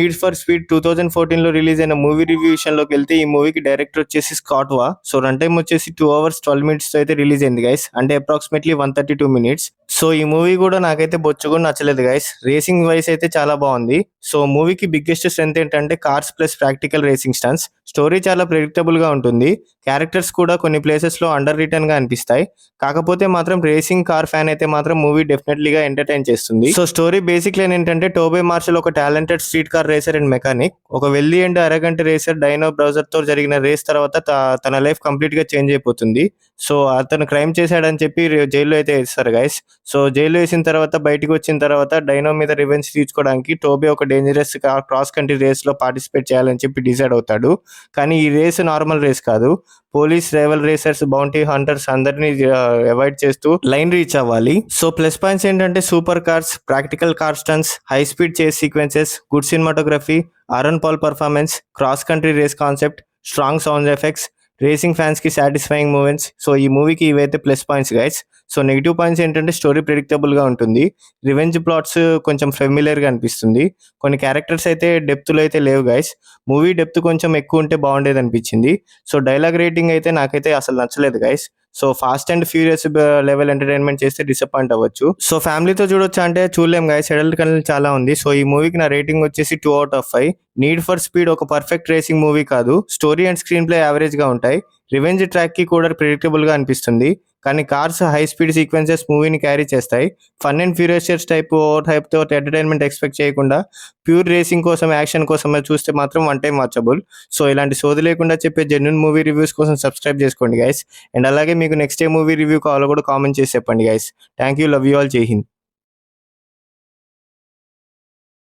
Need for speed 2014 లో release అయిన movie review విషయంలోకి వెళ్తే ఈ మూవీకి డైరెక్టర్ వచ్చేసి స్కాట్ వా. సో రన్ టైమ్ వచ్చేసి 2 hours 12 minutes తో అయితే రిలీజ్ అయింది గైస్, అంటే అప్రాక్సిమేట్లీ 132 minutes. సో ఈ మూవీ కూడా నాకైతే బొచ్చు కూడా నచ్చలేదు గైస్. రేసింగ్ వైస్ అయితే చాలా బాగుంది. సో మూవీకి బిగ్గెస్ట్ స్ట్రెంత్ ఏంటంటే cars plus practical racing stunts. Story చాలా ప్రెడిక్టబుల్ గా ఉంటుంది. క్యారెక్టర్స్ కూడా కొన్ని ప్లేసెస్ లో అండర్ రిటర్న్ గా అనిపిస్తాయి. కాకపోతే మాత్రం రేసింగ్ కార్ ఫ్యాన్ అయితే మాత్రం మూవీ డెఫినెట్లీగా ఎంటర్టైన్ చేస్తుంది. సో స్టోరీ బేసిక్ లైన్ ఏంటంటే టోబే మార్షల్ ఒక talented street car racer and mechanic. ఒక వెల్దీ అండ్ అరగంట రేసర్ డైనో బ్రౌజర్ తో జరిగిన రేస్ తర్వాత తన లైఫ్ కంప్లీట్ గా చేంజ్ అయిపోతుంది. సో అతను క్రైమ్ చేశాడని చెప్పి జైల్లో అయితే వేస్తారు గైస్. సో జైల్లో వేసిన తర్వాత బయటకు వచ్చిన తర్వాత డైనో మీద రివెంజ్ తీర్చుకోవడానికి టోబే ఒక డేంజరస్ క్రాస్ కంట్రీ రేస్ లో పార్టిసిపేట్ చేయాలని చెప్పి డిసైడ్ అవుతాడు. కానీ ఈ రేస్ నార్మల్ రేస్ కాదు. Police, rival racers, bounty hunters అందరినీ అవాయిడ్ చేస్తూ లైన్ రీచ్ అవ్వాలి. సో ప్లస్ పాయింట్స్ ఏంటంటే super cars, practical car stunts, high speed chase sequences, good cinematography, Aaron Paul performance, cross country race concept, strong sound effects, racing fans కి satisfying moments. So ఈ మూవీకి ఇవైతే plus points guys. So negative points ఏంటంటే story predictable గా ఉంటుంది. Revenge plots కొంచెం familiar గా అనిపిస్తుంది. కొన్ని క్యారెక్టర్స్ అయితే డెప్త్ లో అయితే లేవు గైస్. మూవీ డెప్త్ కొంచెం ఎక్కువ ఉంటే బాగుండేది అనిపించింది. సో డైలాగ్ రేటింగ్ అయితే నాకైతే అసలు నచ్చలేదు guys. So fast and furious level entertainment చేస్తే డిసప్పాయింట్ అవ్వచ్చు. సో ఫ్యామిలీతో చూడొచ్చా అంటే చూడలేం గైస్, అడల్ట్ కంటెంట్ చాలా ఉంది. సో ఈ మూవీకి నా రేటింగ్ వచ్చేసి 2 out of 5. Need for speed ఒక పర్ఫెక్ట్ రేసింగ్ మూవీ కాదు. Story and screen play average గా ఉంటాయి. రివెంజ్ ట్రాక్ కి కూడా ప్రెడిక్టబుల్ గా అనిపిస్తుంది. కానీ కార్స్, హై స్పీడ్ సీక్వెన్సెస్ మూవీని క్యారీ చేస్తాయి. Fun and furious type over hype తో ఎంటర్టైన్మెంట్ ఎక్స్పెక్ట్ చేయకుండా ప్యూర్ రేసింగ్ కోసం, యాక్షన్ కోసం చూస్తే మాత్రం వన్ టైం వాచబుల్. సో ఇలాంటి సోది లేకుండా చెప్పే జెన్యూన్ మూవీ రివ్యూస్ కోసం సబ్స్క్రైబ్ చేసుకోండి గైస్. అండ్ అలాగే మీకు నెక్స్ట్ ఏ మూవీ రివ్యూ కావాలో కూడా కామెంట్ చేసి చెప్పండి guys. Thank you, love you all, జై హింద్.